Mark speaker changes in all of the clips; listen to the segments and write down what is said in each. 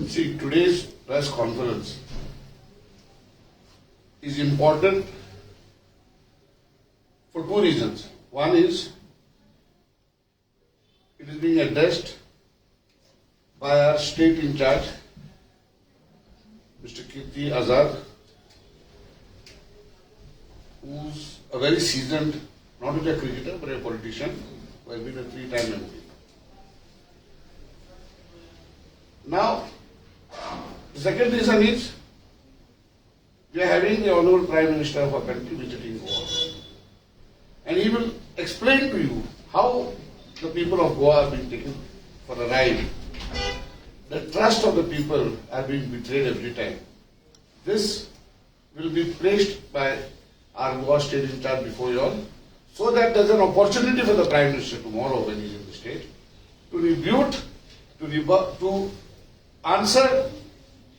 Speaker 1: See, today's press conference is important for two reasons. One is it is being addressed by our state in charge, Mr. Kirti Azad, who's a very seasoned, not only a cricketer, but a politician, who has been a 3-time MP. Now, the second reason is we are having the Honorable Prime Minister of our country visiting Goa. And he will explain to you how the people of Goa are being taken for a ride. The trust of the people are being betrayed every time. This will be placed by our Goa state in charge before you all, so that there's an opportunity for the Prime Minister tomorrow when he's in the state to rebut, to answer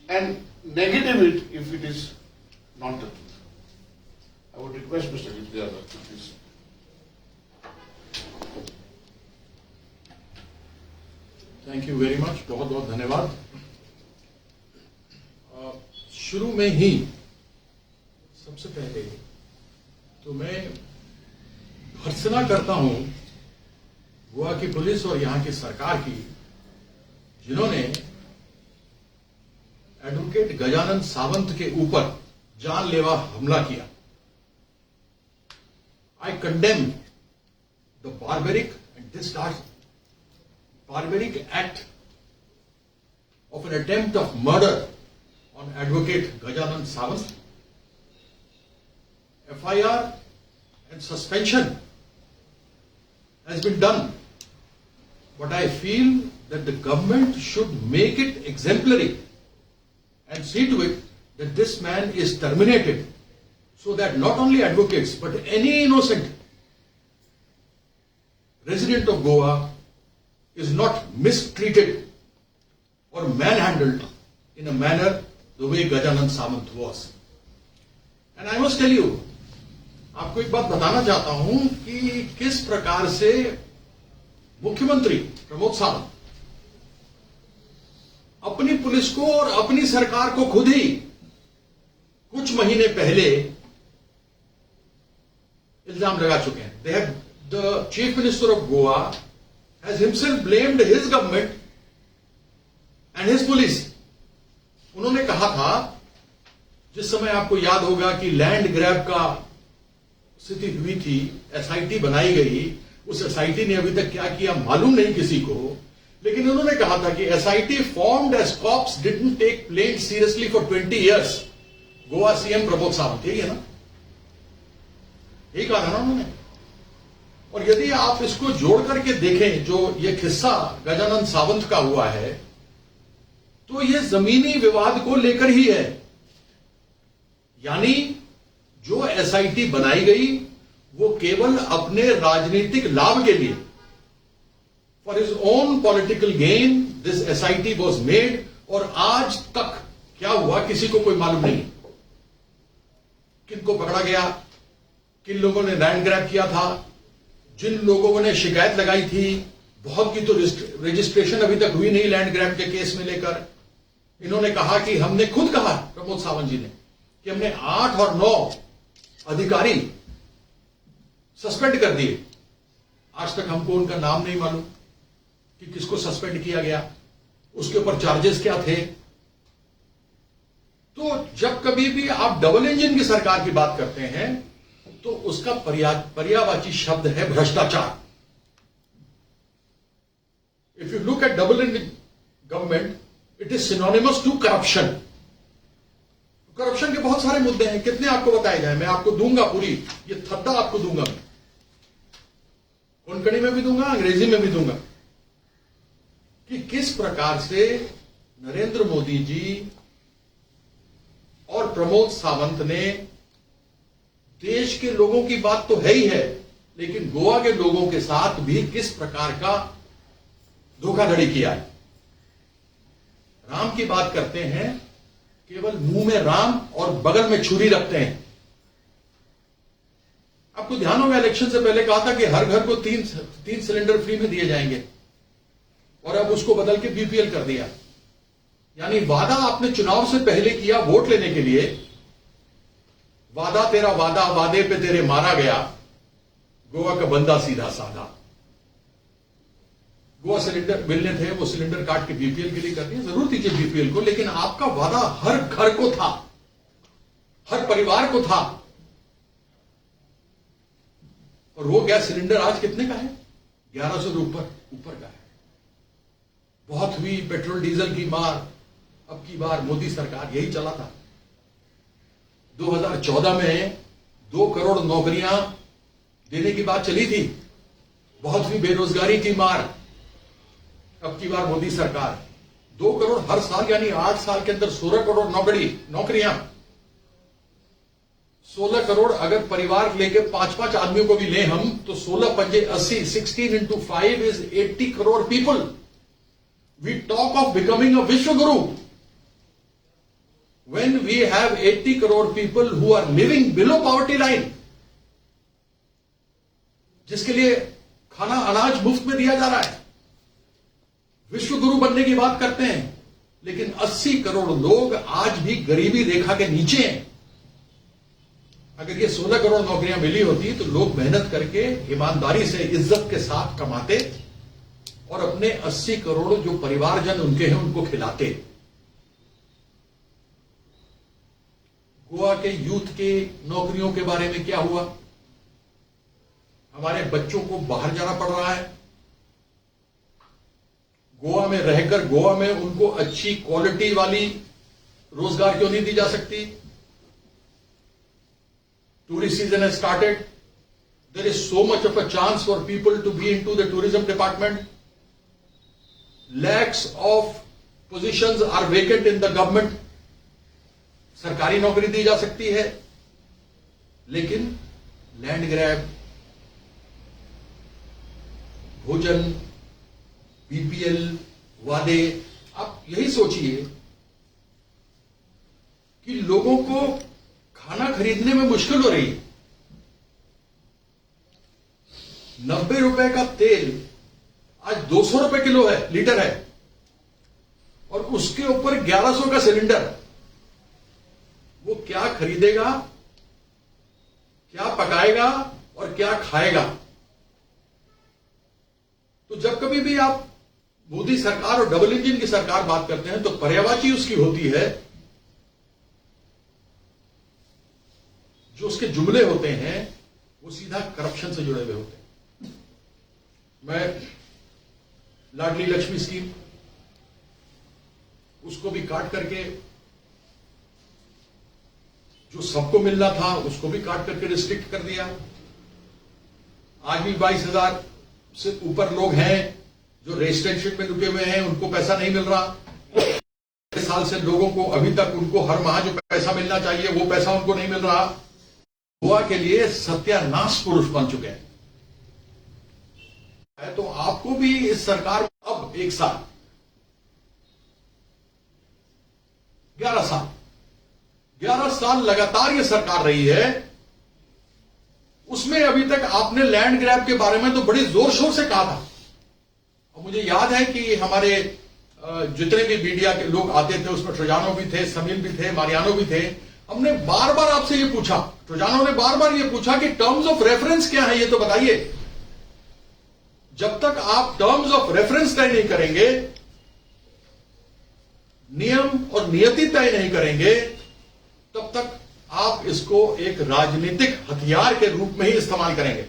Speaker 1: and negative it if it is not the truth. I would request Mr. Kirti Azad to please.
Speaker 2: Thank you very much, बहुत बहुत धन्यवाद। शुरू में ही सबसे पहले तो मैं भर्त्सना करता हूं गोवा की पुलिस और यहां की सरकार की, जिन्होंने एडवोकेट गजानन सावंत के ऊपर जानलेवा हमला किया। I condemn the barbaric and dastardly barbaric act of an attempt of murder on Advocate Gajanan Sawant. FIR and suspension has been done, but I feel that the government should make it exemplary and see to it that this man is terminated, so that not only advocates but any innocent resident of Goa is not mistreated or manhandled in a manner the way Gajanan Sawant was. And I must tell you, आपको एक बात बताना चाहता हूं कि किस प्रकार से मुख्यमंत्री प्रमोद सावंत अपनी पुलिस को और अपनी सरकार को खुद ही कुछ महीने पहले इल्जाम लगा चुके हैं। They have, the Chief Minister of Goa has himself blamed his government and his police. उन्होंने कहा था, जिस समय आपको याद होगा कि लैंड ग्रैब का स्थिति हुई थी, एसआईटी बनाई गई, उस एसआईटी ने अभी तक क्या किया मालूम नहीं किसी को, लेकिन उन्होंने कहा था कि SIT formed as cops didn't take planes seriously for 20 years. Goa CM Pramod Sawant, यही है ना, यही कहा था ना उन्होंने। और यदि आप इसको जोड़ करके देखें, जो ये किस्सा गजानन सावंत का हुआ है, तो ये जमीनी विवाद को लेकर ही है। यानी जो एसआईटी बनाई गई वो केवल अपने राजनीतिक लाभ के लिए, for his own political gain this SIT was made, और आज तक क्या हुआ किसी को कोई मालूम नहीं। किनको पकड़ा गया, किन लोगों ने लैंड ग्रैब किया था, जिन लोगों ने शिकायत लगाई थी, बहुत की तो रजिस्ट्रेशन अभी तक हुई नहीं लैंड ग्रैब के केस में लेकर। इन्होंने कहा कि हमने खुद कहा, प्रमोद सावंत जी ने, कि हमने 8 और 9 अधिकारी सस्पेंड कर दिए। आज तक हमको उनका नाम नहीं मालूम कि किसको सस्पेंड किया गया, उसके ऊपर चार्जेस क्या थे। तो जब कभी भी आप डबल इंजन की सरकार की बात करते हैं तो उसका पर्यायवाची शब्द है भ्रष्टाचार। If you look at double engine government, it is synonymous to corruption. Corruption के बहुत सारे मुद्दे हैं, कितने आपको बताए जाए, मैं आपको दूंगा पूरी, ये थद्दा आपको दूंगा, मैं कोंकणी में भी दूंगा, अंग्रेजी में भी दूंगा, कि किस प्रकार से नरेंद्र मोदी जी और प्रमोद सावंत ने देश के लोगों की बात तो है ही है, लेकिन गोवा के लोगों के साथ भी किस प्रकार का धोखाधड़ी किया है। राम की बात करते हैं, केवल मुंह में राम और बगल में छुरी रखते हैं। आपको ध्यान होगा इलेक्शन से पहले कहा था कि हर घर को तीन सिलेंडर फ्री में दिए जाएंगे, और अब उसको बदल के बीपीएल कर दिया। यानी वादा आपने चुनाव से पहले किया वोट लेने के लिए, वादा तेरा वादा, वादे पे तेरे मारा गया, गोवा का बंदा सीधा साधा। गोवा सिलेंडर मिलने थे, वो सिलेंडर काट के बीपीएल के लिए करनी है, जरूर दीजिए बीपीएल को, लेकिन आपका वादा हर घर को था, हर परिवार को था। और वो गैस सिलेंडर आज कितने का है? 1100 ऊपर का है। बहुत हुई पेट्रोल डीजल की मार, अब की बार मोदी सरकार यही चला था। 2014 में 2 करोड़ नौकरियां देने की बात चली थी, बहुत हुई बेरोजगारी की मार, अब की बार मोदी सरकार 2 करोड़ हर साल, यानी 8 साल के अंदर 16 करोड़ नौकरियां। 16 करोड़ अगर परिवार लेके 5-5 आदमियों को भी लें हम, तो 16 पंजे 80, 16 into 5 is 80 crore people. We talk of becoming a Vishwaguru when we have 80 crore people who are living below poverty line, जिसके लिए खाना अनाज मुफ्त में दिया जा रहा है। विश्वगुरु बनने की बात करते हैं, लेकिन 80 करोड़ लोग आज भी गरीबी रेखा के नीचे हैं। अगर ये 16 करोड़ नौकरियां मिली होती तो लोग मेहनत करके ईमानदारी से इज्जत के साथ कमाते और अपने 80 करोड़ जो परिवारजन उनके हैं उनको खिलाते। गोवा के यूथ के नौकरियों के बारे में क्या हुआ? हमारे बच्चों को बाहर जाना पड़ रहा है। गोवा में रहकर गोवा में उनको अच्छी क्वालिटी वाली रोजगार क्यों नहीं दी जा सकती? Tourist season has started. There is so much of a chance for people to be into the tourism department. Lakhs of positions are vacant in the government. सरकारी नौकरी दी जा सकती है, लेकिन लैंड ग्रैब, भोजन, बीपीएल, वादे। आप यही सोचिए कि लोगों को खाना खरीदने में मुश्किल हो रही है। 90 रुपए का तेल आज 200 रुपए किलो है, लीटर है, और उसके ऊपर 1100 का सिलेंडर। वो क्या खरीदेगा, क्या पकाएगा और क्या खाएगा? तो जब कभी भी आप मोदी सरकार और डबल इंजन की सरकार बात करते हैं तो पर्यायवाची उसकी होती है, जो उसके जुमले होते हैं वो सीधा करप्शन से जुड़े हुए होते हैं। मैं लाडली लक्ष्मी स्कीम, उसको भी काट करके, जो सबको मिलना था उसको भी काट करके रिस्ट्रिक्ट कर दिया। आज भी 22,000 से ऊपर लोग हैं जो रेजिस्ट्रेशन में रुके हुए हैं, उनको पैसा नहीं मिल रहा। 1 साल से लोगों को अभी तक उनको हर माह जो पैसा मिलना चाहिए वो पैसा उनको नहीं मिल रहा। गोवा के लिए सत्यानाश पुरुष बन चुके हैं। तो आपको भी इस सरकार में अब 1 साल 11 साल लगातार ये सरकार रही है, उसमें अभी तक आपने लैंड ग्रैब के बारे में तो बड़ी जोर शोर से कहा था। और मुझे याद है कि हमारे जितने भी मीडिया के लोग आते थे उसमें ट्रोजानो भी थे, समील भी थे, मारियानो भी थे। हमने बार बार आपसे ये पूछा, ट्रोजानो ने बार बार ये पूछा कि टर्म्स ऑफ रेफरेंस क्या है, ये तो बताइए। जब तक आप टर्म्स ऑफ रेफरेंस तय नहीं करेंगे, नियम और नियति तय नहीं करेंगे, तब तक आप इसको एक राजनीतिक हथियार के रूप में ही इस्तेमाल करेंगे।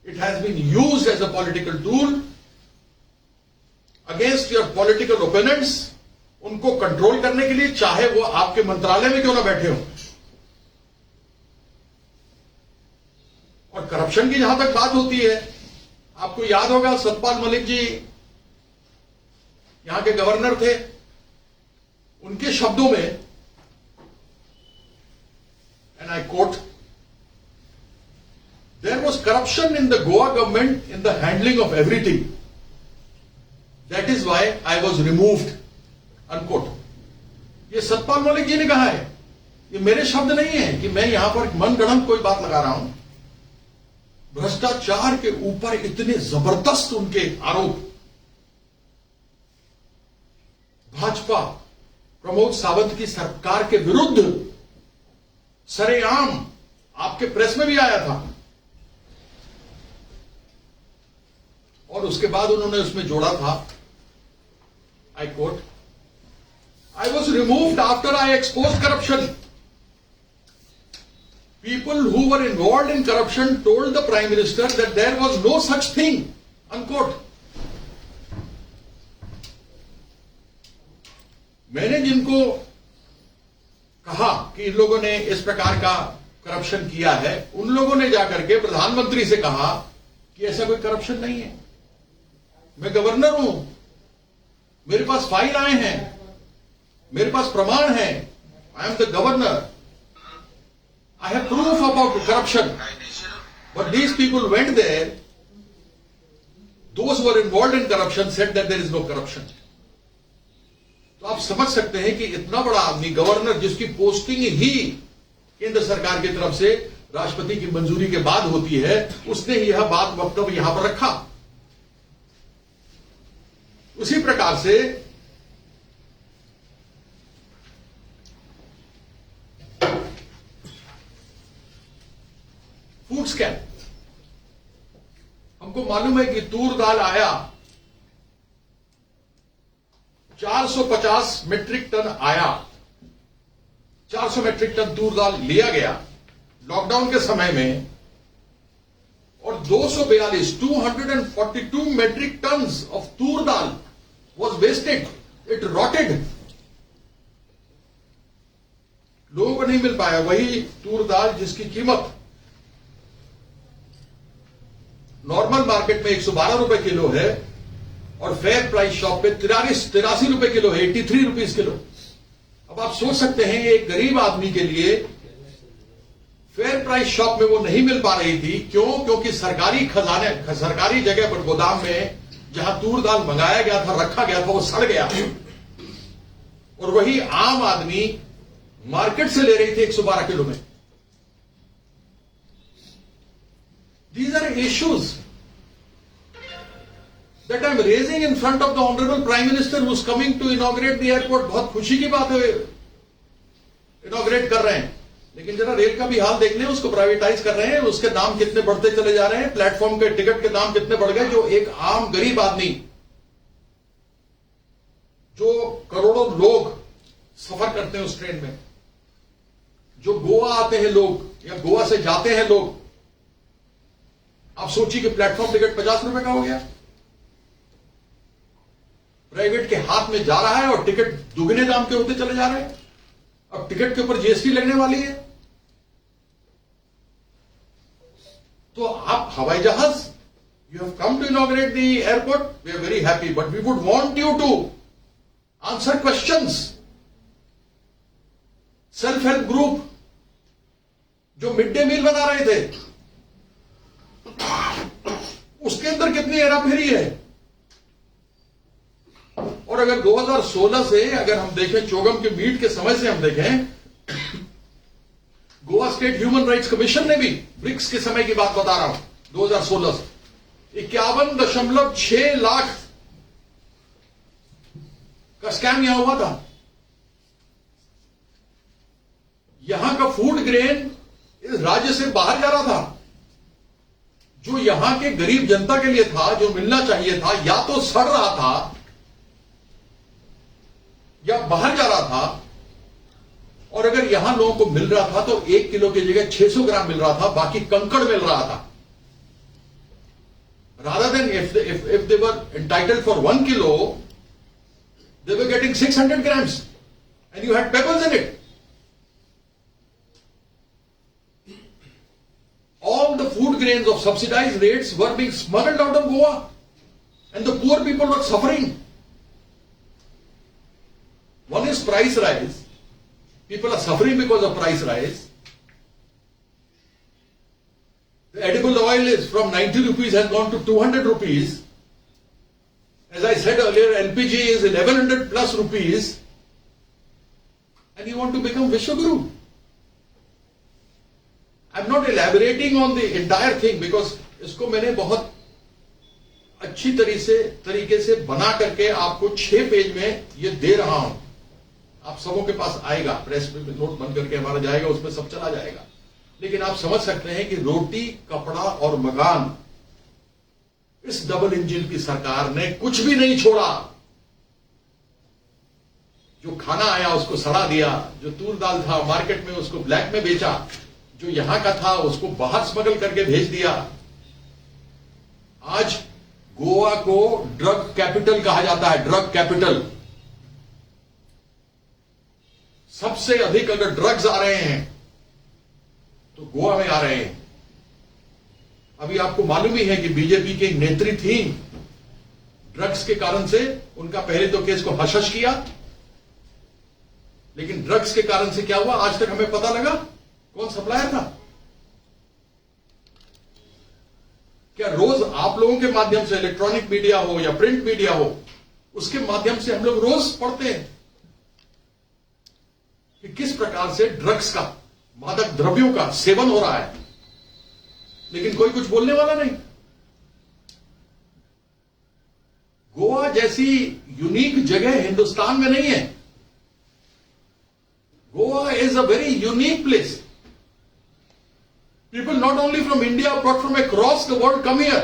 Speaker 2: It has been used as a political tool against your political opponents, उनको कंट्रोल करने के लिए, चाहे वो आपके मंत्रालय में क्यों ना बैठे हो। और करप्शन की जहां तक बात होती है, आपको याद होगा सतपाल मलिक जी यहां के गवर्नर थे, उनके शब्दों में, and I quote, there was corruption in the Goa government in the handling of everything. That is why I was removed. Unquote. ये सतपाल मलिक जी ने कहा है, ये मेरे शब्द नहीं है कि मैं यहां पर मनगढ़ंत कोई बात लगा रहा हूं। भ्रष्टाचार के ऊपर इतने जबरदस्त उनके आरोप, भाजपा प्रमोद सावंत की सरकार के विरुद्ध सरेआम आपके प्रेस में भी आया था, और उसके बाद उन्होंने उसमें जोड़ा था, I quote, I was removed after I expose corruption. People who were involved in corruption told the Prime Minister that there was no such thing, unquote. मैंने जिनको कहा कि इन लोगों ने इस प्रकार का करप्शन किया है, उन लोगों ने जाकर के प्रधानमंत्री से कहा कि ऐसा कोई करप्शन नहीं है, मैं गवर्नर हूं, मेरे पास फाइल आए हैं, मेरे पास प्रमाण है, I am the governor, I have proof about corruption. But these people went there, those who were involved in corruption said that there is no corruption. तो आप समझ सकते हैं कि इतना बड़ा आदमी, गवर्नर, जिसकी पोस्टिंग ही केंद्र सरकार की तरफ से राष्ट्रपति की मंजूरी के बाद होती है, उसने यह बात वक्तव्य यहां पर रखा. उसी प्रकार से फूड स्कैम, हमको मालूम है कि तूर दाल आया 450 मेट्रिक टन आया, 400 मेट्रिक टन तूर दाल लिया गया लॉकडाउन के समय में, और 242 metric tons of toor dal was wasted, it rotted, लोगों को नहीं मिल पाया. वही तूर दाल जिसकी कीमत नॉर्मल मार्केट में 112 रुपए किलो है और फेयर प्राइस शॉप पे 83 रुपए किलो है, 83 रुपीज किलो. अब आप सोच सकते हैं एक गरीब आदमी के लिए फेयर प्राइस शॉप में वो नहीं मिल पा रही थी. क्यों? क्योंकि सरकारी खजाने, सरकारी जगह पर गोदाम में जहां तूर दाल मंगाया गया था, रखा गया था, वो सड़ गया, और वही आम आदमी मार्केट से ले रही थी 112 किलो में. These are issues that I am raising in front of the Honorable Prime Minister who is coming to inaugurate the airport. बहुत खुशी की बात है, इनॉग्रेट कर रहे हैं, लेकिन जरा रेल का भी हाल देख लें, उसको प्राइवेटाइज कर रहे हैं, उसके दाम कितने बढ़ते चले जा रहे हैं, प्लेटफॉर्म के टिकट के दाम कितने बढ़ गए. जो एक आम गरीब आदमी, जो करोड़ों लोग सफर करते हैं उस ट्रेन में, जो गोवा आते हैं लोग या गोवा से जाते हैं लोग, आप सोचिए कि प्लेटफॉर्म टिकट 50 रुपए का हो गया, प्राइवेट के हाथ में जा रहा है और टिकट दुगने दाम के होते चले जा रहे हैं. अब टिकट के ऊपर जीएसटी लगने वाली है. तो आप हवाई जहाज, you have come to inaugurate the airport, we are very happy, but we would want you to answer questions. Self help group midday डे मील बना रहे थे, उसके अंदर कितनी हेराफेरी है. और अगर 2016 से अगर हम देखें, चोगम के मीट के समय से हम देखें, Goa state human rights commission ने भी, ब्रिक्स के समय की बात बता रहा हूं, 2016 से 51.6 लाख का स्कैम यहां हुआ था. यहां का फूड ग्रेन इस राज्य से बाहर जा रहा था, जो यहां के गरीब जनता के लिए था, जो मिलना चाहिए था, या तो सड़ रहा था या बाहर जा रहा था. और अगर यहां लोगों को मिल रहा था तो 1 किलो की जगह 600 ग्राम मिल रहा था, बाकी कंकड़ मिल रहा था. rather than if they were entitled for 1 kilo, they were getting 600 grams and you had pebbles in it. All the food grains of subsidized rates were being smuggled out of Goa, and the poor people were suffering. One is price rise. People are suffering because of price rise. The edible oil is from 90 rupees has gone to 200 rupees. As I said earlier, LPG is 1100 plus rupees. And you want to become Vishwaguru. I'm not elaborating on the entire thing because इसको मैंने बहुत अच्छी तरीके से बना करके आपको 6 page में ये दे रहा हूं। आप सबों के पास आएगा, प्रेस में नोट बन करके हमारा जाएगा, उसमें सब चला जाएगा। लेकिन आप समझ सकते हैं कि रोटी, कपड़ा और मकान, इस डबल इंजन की सरकार ने कुछ भी नहीं छोड़ा। जो खाना आया उसको सड़ा दिया, जो तूर दाल था मार्केट में उसको ब्लैक में बेचा, जो यहां का था उसको बाहर स्मगल करके भेज दिया। आज गोवा को ड्रग कैपिटल कहा जाता है, ड्रग कैपिटल। सबसे अधिक अगर ड्रग्स आ रहे हैं तो गोवा में आ रहे हैं। अभी आपको मालूम ही है कि बीजेपी के नेत्री थी, ड्रग्स के कारण से उनका पहले तो केस को हश किया, लेकिन ड्रग्स के कारण से क्या हुआ आज तक हमें पता लगा कौन सप्लायर था। क्या रोज आप लोगों के माध्यम से, इलेक्ट्रॉनिक मीडिया हो या प्रिंट मीडिया हो, उसके माध्यम से हम लोग रोज पढ़ते हैं कि किस प्रकार से ड्रग्स का, मादक द्रव्यों का सेवन हो रहा है, लेकिन कोई कुछ बोलने वाला नहीं। गोवा जैसी यूनिक जगह हिंदुस्तान में नहीं है। Goa is a very unique place. People not only from India but from across the world come here.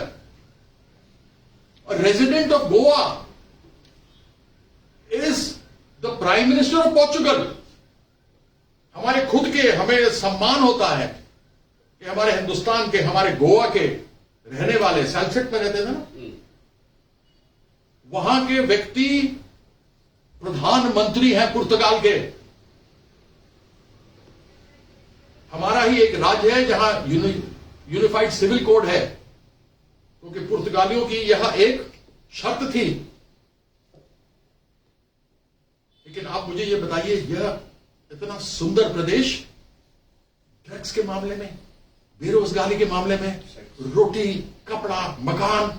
Speaker 2: A resident of Goa is the Prime Minister of Portugal. हमारे खुद के, हमें सम्मान होता है कि हमारे हिंदुस्तान के, हमारे गोवा के रहने वाले, सैलसेट में रहते थे ना, वहां के व्यक्ति प्रधानमंत्री हैं पुर्तगाल के। हमारा ही एक राज्य है जहां यूनिफाइड सिविल कोड है, क्योंकि पुर्तगालियों की यह एक शर्त थी। लेकिन आप मुझे यह बताइए, यह इतना सुंदर प्रदेश ड्रग्स के मामले में, बेरोजगारी के मामले में, रोटी, कपड़ा, मकान,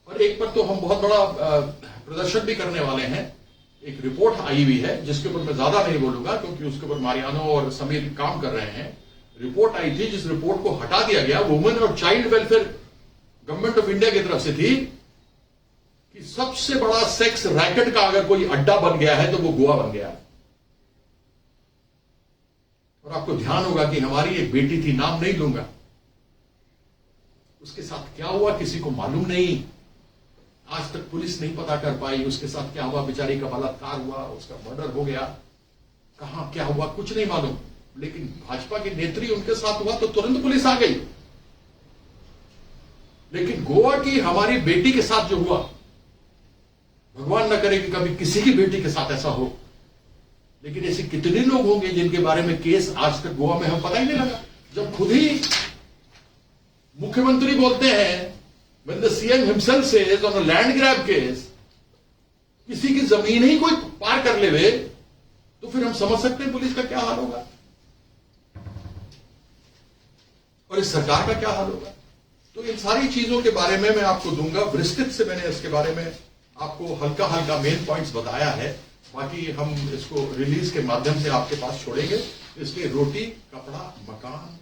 Speaker 2: और एक पर तो हम बहुत बड़ा प्रदर्शन भी करने वाले हैं। एक रिपोर्ट आई हुई है जिसके ऊपर मैं ज्यादा नहीं बोलूंगा, क्योंकि उसके ऊपर मारियानो और समीर काम कर रहे हैं। रिपोर्ट आई थी जिस रिपोर्ट को हटा दिया गया, वुमेन और child welfare government of India की तरफ से थी, कि सबसे बड़ा सेक्स रैकेट का अगर कोई अड्डा बन गया है तो वो गोवा बन गया है। और आपको ध्यान होगा कि हमारी एक बेटी थी, नाम नहीं लूंगा, उसके साथ क्या हुआ किसी को मालूम नहीं। आज तक पुलिस नहीं पता कर पाई उसके साथ क्या हुआ। बेचारी का बलात्कार हुआ, उसका मर्डर हो गया, कहां क्या हुआ कुछ नहीं मालूम। लेकिन भाजपा की नेत्री उनके साथ हुआ तो तुरंत पुलिस आ गई। लेकिन गोवा की हमारी बेटी के साथ जो हुआ, भगवान न करे कि कभी किसी की बेटी के साथ ऐसा हो, लेकिन ऐसे कितने लोग होंगे जिनके बारे में केस आज तक गोवा में हमें पता ही नहीं लगा। जब खुद ही मुख्यमंत्री बोलते हैं, when the CM himself says on a land grab case, किसी की जमीन ही कोई पार कर लेवे, तो फिर हम समझ सकते हैं पुलिस का क्या हाल होगा और इस सरकार का क्या हाल होगा। तो इन सारी चीजों के बारे में मैं आपको दूंगा। विस्तृत से मैंने इसके बारे में आपको हल्का हल्का मेन पॉइंट्स बताया है, बाकी हम इसको रिलीज के माध्यम से आपके पास छोड़ेंगे। इसलिए रोटी, कपड़ा, मकान,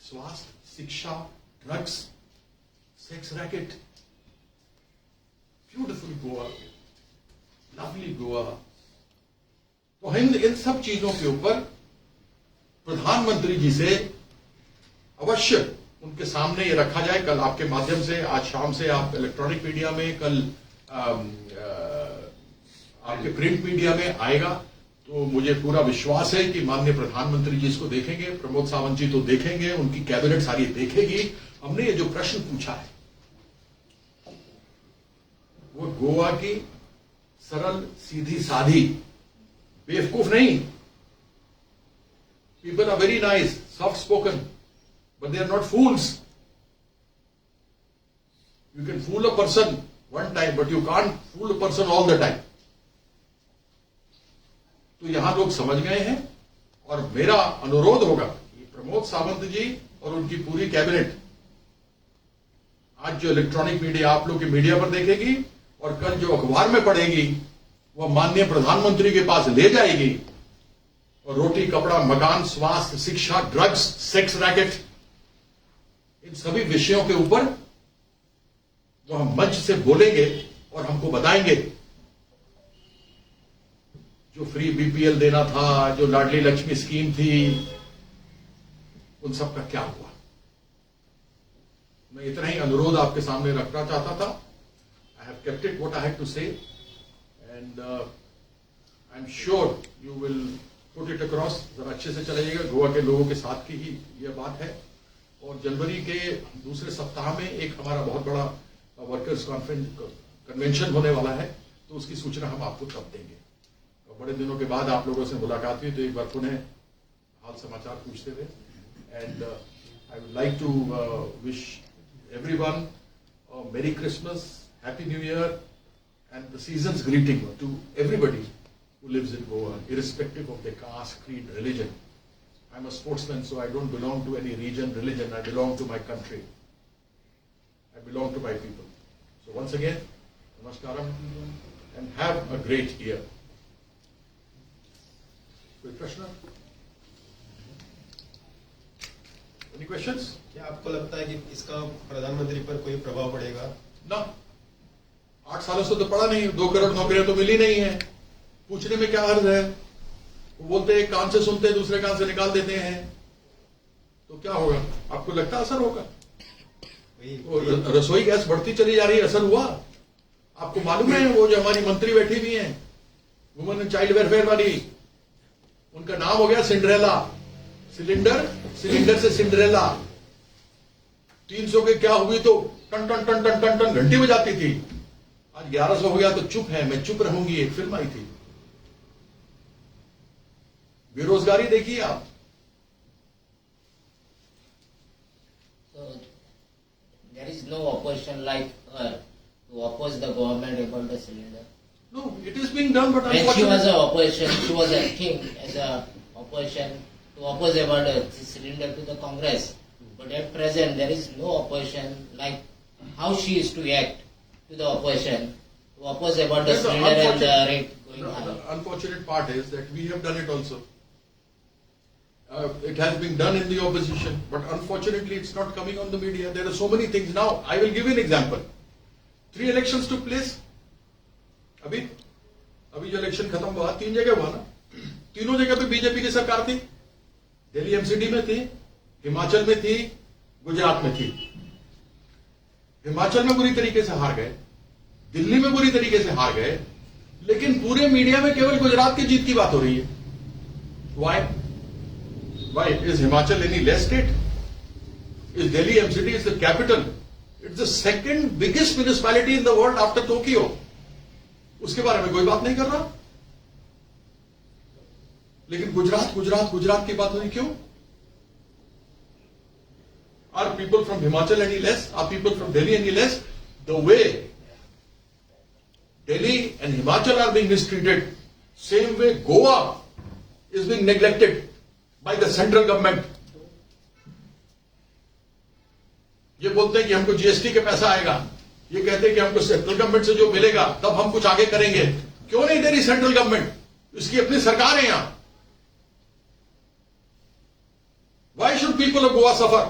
Speaker 2: स्वास्थ्य, शिक्षा, drugs, sex racket, beautiful Goa, lovely Goa. तो इन सब चीजों के ऊपर प्रधानमंत्री जी से अवश्य उनके सामने ये रखा जाए। कल आपके माध्यम से, आज शाम से आप इलेक्ट्रॉनिक मीडिया में, कल आपके प्रिंट मीडिया में आएगा। तो मुझे पूरा विश्वास है कि माननीय प्रधानमंत्री जी इसको देखेंगे, प्रमोद सावंत जी तो देखेंगे, उनकी कैबिनेट सारी देखेगी। हमने ये जो प्रश्न पूछा है वो गोवा की सरल, सीधी साधी, बेवकूफ नहीं। People are very nice, soft spoken, but they are not fools. You can fool a person one time, but you can't fool a person all the time. तो यहां लोग समझ गए हैं, और मेरा अनुरोध होगा कि प्रमोद सावंत जी और उनकी पूरी कैबिनेट आज जो इलेक्ट्रॉनिक मीडिया आप लोग की मीडिया पर देखेगी और कल जो अखबार में पढ़ेगी वह माननीय प्रधानमंत्री के पास ले जाएगी, और रोटी, कपड़ा, मकान, स्वास्थ्य, शिक्षा, ड्रग्स, सेक्स रैकेट, इन सभी विषयों के ऊपर वो हम मंच से बोलेंगे और हमको बताएंगे जो फ्री बीपीएल देना था, जो लाडली लक्ष्मी स्कीम थी, उन सब का क्या हुआ। मैं इतना ही अनुरोध आपके सामने रखना चाहता था। I have kept it what I had to say and I am sure you will put it across. जरा अच्छे से चलाइएगा, गोवा के लोगों के साथ की ही यह बात है। और जनवरी के दूसरे सप्ताह में एक हमारा बहुत बड़ा वर्कर्स कन्वेंशन होने वाला है, तो उसकी सूचना हम आपको तब देंगे। और बड़े दिनों के बाद आप लोगों से मुलाकात हुई, तो एक बार पुनः हाल समाचार पूछते हुए, and I would like to wish everyone Merry Christmas, Happy New Year, and the season's greeting to everybody who lives in Goa, irrespective of their caste, creed, religion. I'm a sportsman, so I don't belong to any region, religion. I belong to my country. I belong to my people. So once again, namaskaram, and have a great year. कोई प्रश्न? Any questions?
Speaker 3: क्या आपको लगता है कि इसका प्रधानमंत्री पर कोई प्रभाव पड़ेगा?
Speaker 2: ना, 8 सालों से तो पड़ा नहीं। 2 करोड़ नौकरियां तो मिली नहीं है। पूछने में क्या हर्ज है? वो बोलते हैं कान से सुनते हैं, दूसरे कान से निकाल देते हैं, तो क्या होगा? आपको लगता है असर होगा? रसोई गैस बढ़ती चली जा रही है, असर हुआ? आपको मालूम है वो जो हमारी मंत्री बैठी हुई है, वुमेन एंड चाइल्ड वेलफेयर वाली, उनका नाम हो गया सिंड्रेला। सिलेंडर से सिंड्रेला। 300 के क्या हुई तो टन टन टन टन टन टन घंटी बजाती थी। आज 1100 हो गया तो चुप है, मैं चुप रहूंगी, एक फिल्म आई थी। बेरोजगारी देखिए आप।
Speaker 4: So there is no opposition like her to oppose the government about the cylinder.
Speaker 2: No, it is being done, but
Speaker 4: When she was
Speaker 2: unfortunately,
Speaker 4: a opposition, she was acting as a opposition to oppose about the cylinder to the Congress. But at present there is no opposition like how she used to act to the opposition to oppose about the
Speaker 2: Yes, the
Speaker 4: cylinder and the
Speaker 2: unfortunate-
Speaker 4: rate going high.
Speaker 2: the unfortunate part is that we have done it also. It has been done in the opposition, but unfortunately it's not coming on the media. There are so many things. Now, I will give you an example. 3 elections took place. अभी जो election खत्म हुआ, 3 जगह हुआ ना। तीनों जगह पे बीजेपी की सरकार थी। दिल्ली एमसीडी में थी, हिमाचल में थी, गुजरात में थी। हिमाचल में बुरी तरीके से हार गए, दिल्ली में बुरी तरीके से हार गए, लेकिन पूरे मीडिया में केवल गुजरात की जीत की बात हो रही है। Why is Himachal any less state? Is Delhi MCD is the capital? It's the second biggest municipality in the world after Tokyo. उसके बारे में कोई बात नहीं कर रहा, लेकिन गुजरात की बात हो रही। क्यों? Are people from Himachal any less? Are people from Delhi any less? The way Delhi and Himachal are being mistreated, same way Goa is being neglected by the central government. ये बोलते हैं कि हमको जीएसटी के पैसा आएगा, ये कहते हैं कि हमको सेंट्रल गवर्नमेंट से जो मिलेगा तब हम कुछ आगे करेंगे। क्यों नहीं दे रही सेंट्रल गवर्नमेंट? इसकी अपनी सरकार है यहां। Why should people of Goa suffer?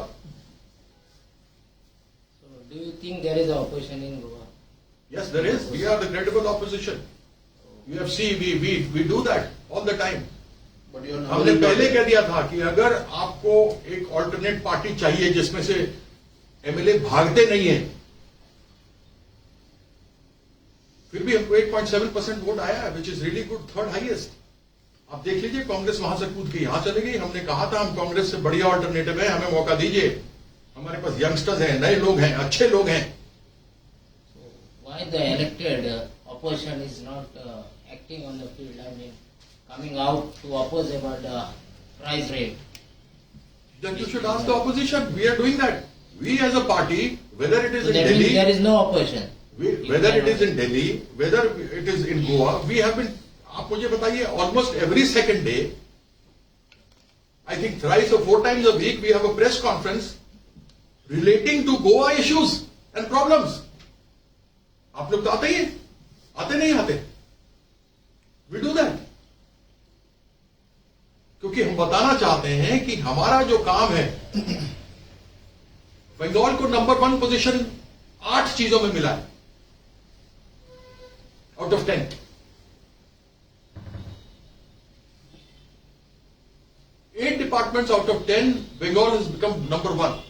Speaker 4: So do you think there is an opposition in Goa?
Speaker 2: Yes, there is. We are the credible opposition. You have seen we do that all the time.
Speaker 1: But you are
Speaker 2: हमने पहले कह दिया था कि अगर आपको एक alternate party चाहिए जिसमें से एमएलए भागते नहीं है, फिर भी हमको 8.7% वोट आया, which is really good, 3rd highest. आप देख लीजिए, कांग्रेस वहां से कूद के यहां चले गई। हमने कहा था हम कांग्रेस से बढ़िया ऑल्टरनेटिव है, हमें मौका दीजिए, हमारे पास यंगस्टर्स हैं, नए लोग हैं, अच्छे लोग हैं।
Speaker 4: Why the elected opposition is not acting on the field? I mean, coming out to oppose about the price rate.
Speaker 2: Then you should ask the opposition. We are doing that. We as a party, whether it is
Speaker 4: So
Speaker 2: in
Speaker 4: that means there
Speaker 2: Delhi,
Speaker 4: is no opposition.
Speaker 2: whether it is in Delhi, whether it is in Goa, we have been, आप मुझे बताइए, almost every second day, I think thrice or 4 times a week, we have a press conference relating to Goa issues and problems. आप लोग तो आते ही हैं, आते नहीं आते? We do that. क्योंकि हम बताना चाहते हैं कि हमारा जो काम है, बंगाल को नंबर 1 पोजीशन 8 चीजों में मिला है out of 10. 8 departments out of 10, Bengal has become number 1.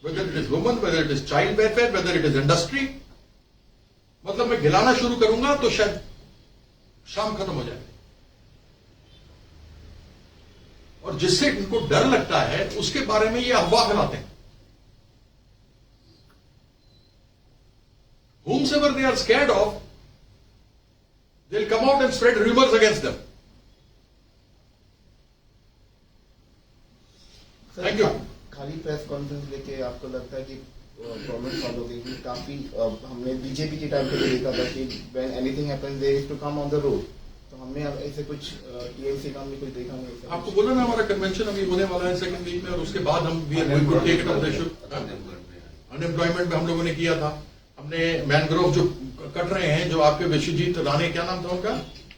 Speaker 2: Whether it is women, whether it is child welfare, whether it is industry. मतलब मैं गिलाना शुरू करूंगा तो शायद शाम खत्म हो जाए. और जिससे इनको डर लगता है उसके बारे में ये अफवाह फैलाते हैं. Whomsoever they are scared of, they'll come out and spread rumors against them. Thank you.
Speaker 5: खाली प्रेस कॉन्फ्रेंस लेके आपको लगता है कि प्रॉब्लम सॉल्व हो गई कि काफी हमने बीजेपी के टाइम पे भी देखा था कि when anything happens they is to come on the road, तो हमने अब ऐसे कुछ टीएमसी का हमने कुछ देखा नहीं ऐसा
Speaker 2: आपको बोला ना हमारा कन्वेंशन अभी होने वाला है सेकंड वीक में, और उसके बाद हम we are going to take it up the issue. Unemployment में हम लोगों ने किया था. हमने मैनग्रोव जो कट रहे हैं, जो आपके विश्वजीत राणे, क्या नाम था उनका,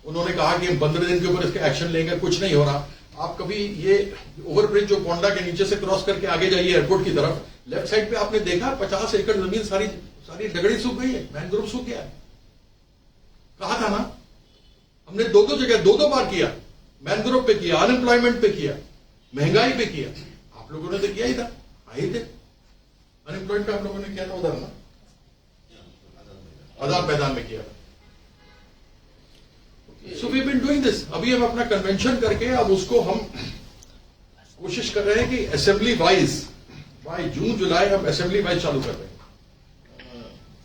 Speaker 2: उन्होंने कहा कि हम 15 दिन के ऊपर इसके एक्शन लेंगे. कुछ नहीं हो रहा. आप कभी ये ओवरब्रिज जो पोंडा के नीचे से क्रॉस करके आगे जाइए एयरपोर्ट की तरफ, लेफ्ट साइड पे आपने देखा 50 एकड़ जमीन सारी सारी डगड़ी सूख गई है, मैनग्रोव सूख गया है. कहा था ना, हमने दो बार किया. मैनग्रोव पे किया, अनएम्प्लॉयमेंट पे किया, महंगाई पे किया. आप लोगों ने तो किया ही था, आए थे. अनएम्प्लॉयमेंट पे आप लोगों ने किया था उधर ना, आदान मैदान में किया था. So we been doing this. अभी हम अपना कन्वेंशन करके अब उसको हम कोशिश कर रहे हैं कि असेंबली वाइज बाय जून जुलाई हम असेंबली वाइज चालू कर रहे हैं.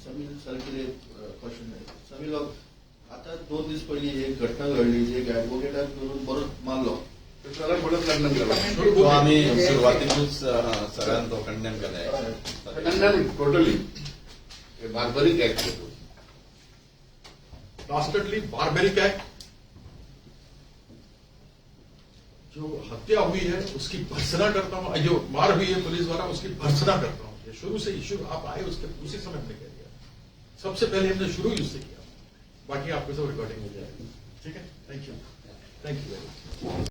Speaker 6: समीर सर के लिए क्वेश्चन आहे. समीर बाब, आता 2 दिवस पहिली एक घटना घडली, जे एक ऍडव्होकेट करून बरोबर मारलो.
Speaker 1: तर त्याला बोलत लग्न करा.
Speaker 7: तो आम्ही सुरुवातीतूनच सगळ्यांना तो कंडेम केलाय.
Speaker 1: टोटली बार्बरिक ऍक्ट होतो.
Speaker 2: लास्टली बारबेरिक एक्ट, जो हत्या हुई है उसकी भर्त्सना करता हूं, जो मार हुई है पुलिस द्वारा उसकी भर्त्सना करता हूं. ये शुरू से इश्यू आप आए उसके उसी समय हमने कह दिया. सबसे पहले हमने शुरू ही उससे किया. बाकी आपको सब रिकॉर्डिंग मिल जाएगी. ठीक है. Thank you very much.